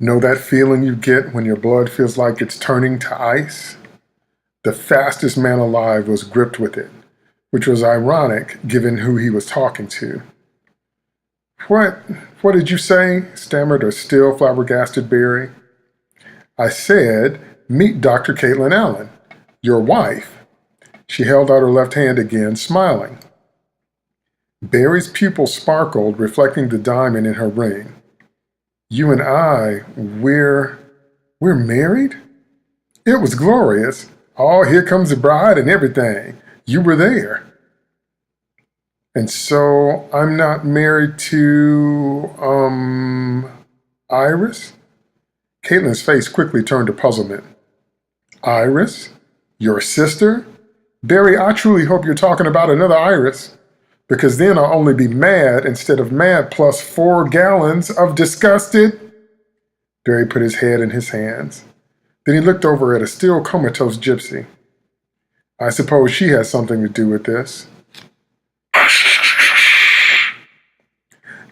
Know that feeling you get when your blood feels like it's turning to ice? The fastest man alive was gripped with it, which was ironic given who he was talking to. What? What did you say? Stammered a still flabbergasted Barry. I said, meet Dr. Caitlin Allen, your wife. She held out her left hand again, smiling. Barry's pupils sparkled, reflecting the diamond in her ring. You and I, we're married? It was glorious. Oh, here comes the bride and everything. You were there. And so I'm not married to, Iris? Caitlin's face quickly turned to puzzlement. Iris? Your sister? Barry, I truly hope you're talking about another Iris, because then I'll only be mad instead of mad plus 4 gallons of disgusted. Barry put his head in his hands. Then he looked over at a still comatose gypsy. I suppose she has something to do with this.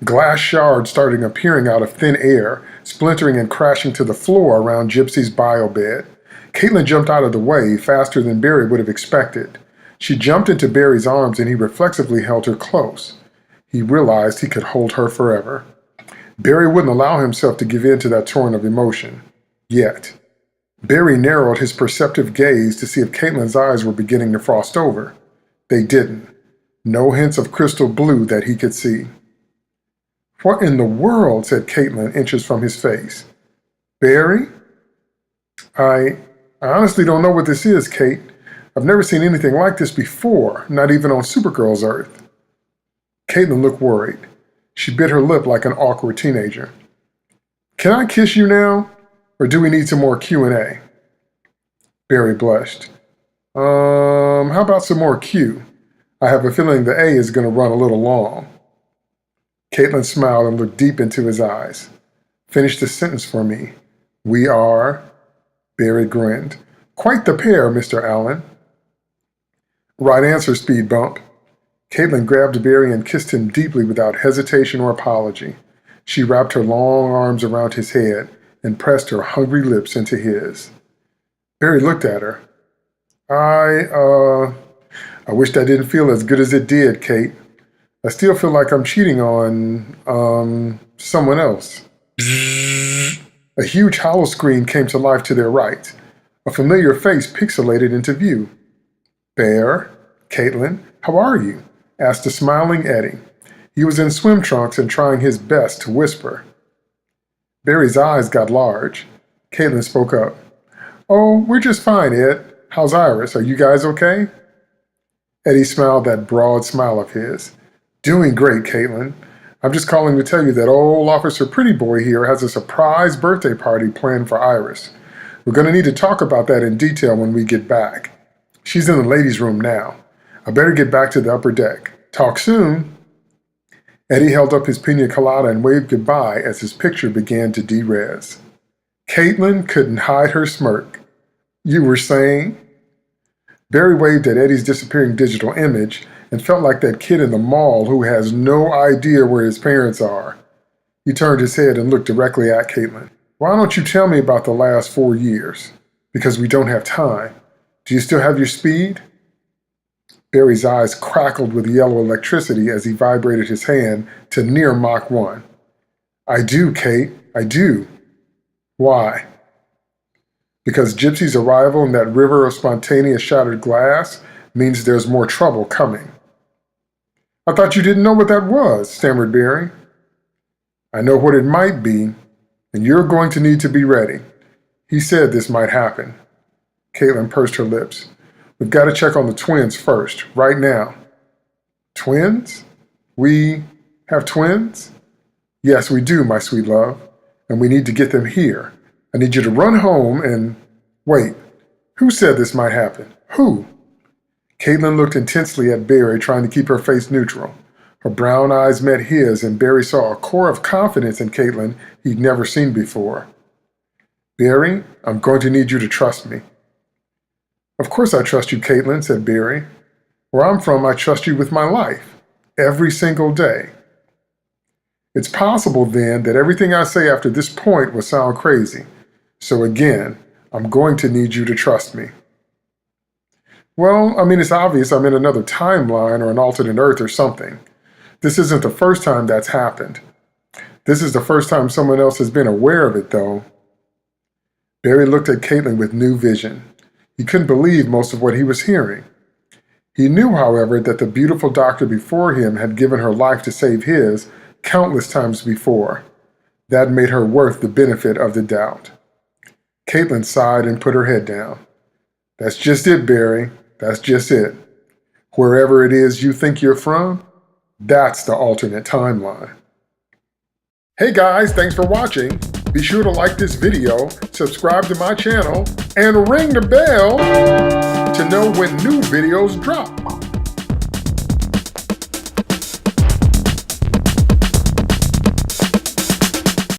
Glass shards started appearing out of thin air, splintering and crashing to the floor around Gypsy's biobed. Caitlin jumped out of the way faster than Barry would have expected. She jumped into Barry's arms and he reflexively held her close. He realized he could hold her forever. Barry wouldn't allow himself to give in to that torrent of emotion. Yet. Barry narrowed his perceptive gaze to see if Caitlin's eyes were beginning to frost over. They didn't. No hints of crystal blue that he could see. What in the world? Said Caitlin, inches from his face. Barry? I honestly don't know what this is, Kate. I've never seen anything like this before, not even on Supergirl's Earth. Caitlin looked worried. She bit her lip like an awkward teenager. Can I kiss you now? Or do we need some more Q&A? Barry blushed. How about some more Q? I have a feeling the A is going to run a little long. Caitlin smiled and looked deep into his eyes. Finish the sentence for me. We are... Barry grinned. Quite the pair, Mr. Allen. Right answer, speed bump. Caitlin grabbed Barry and kissed him deeply without hesitation or apology. She wrapped her long arms around his head and pressed her hungry lips into his. Barry looked at her. I wish that didn't feel as good as it did, Kate. I still feel like I'm cheating on, someone else. A huge hollow screen came to life to their right. A familiar face pixelated into view. Bear, Caitlin, how are you? Asked a smiling Eddie. He was in swim trunks and trying his best to whisper. Barry's eyes got large. Caitlin spoke up. Oh, we're just fine, Ed. How's Iris? Are you guys okay? Eddie smiled that broad smile of his. Doing great, Caitlin. I'm just calling to tell you that old Officer Pretty Boy here has a surprise birthday party planned for Iris. We're going to need to talk about that in detail when we get back. She's in the ladies' room now. I better get back to the upper deck. Talk soon. Eddie held up his pina colada and waved goodbye as his picture began to derez. Caitlin couldn't hide her smirk. You were saying? Barry waved at Eddie's disappearing digital image and felt like that kid in the mall who has no idea where his parents are. He turned his head and looked directly at Caitlin. Why don't you tell me about the last 4 years? Because we don't have time. Do you still have your speed? Barry's eyes crackled with yellow electricity as he vibrated his hand to near Mach 1. I do, Kate. I do. Why? Because Gypsy's arrival in that river of spontaneous shattered glass means there's more trouble coming. I thought you didn't know what that was, stammered Barry. I know what it might be, and you're going to need to be ready. He said this might happen. Caitlin pursed her lips. We've got to check on the twins first, right now. Twins? We have twins? Yes, we do, my sweet love, and we need to get them here. I need you to run home and... Wait, who said this might happen? Who? Caitlin looked intensely at Barry, trying to keep her face neutral. Her brown eyes met his, and Barry saw a core of confidence in Caitlin he'd never seen before. Barry, I'm going to need you to trust me. Of course I trust you, Caitlin, said Barry. Where I'm from, I trust you with my life. Every single day. It's possible then that everything I say after this point will sound crazy. So again, I'm going to need you to trust me. Well, I mean, it's obvious I'm in another timeline or an alternate Earth or something. This isn't the first time that's happened. This is the first time someone else has been aware of it, though. Barry looked at Caitlin with new vision. He couldn't believe most of what he was hearing. He knew, however, that the beautiful doctor before him had given her life to save his countless times before. That made her worth the benefit of the doubt. Caitlin sighed and put her head down. That's just it, Barry. That's just it. Wherever it is you think you're from, that's the alternate timeline. Hey guys, thanks for watching. Be sure to like this video, subscribe to my channel, and ring the bell to know when new videos drop.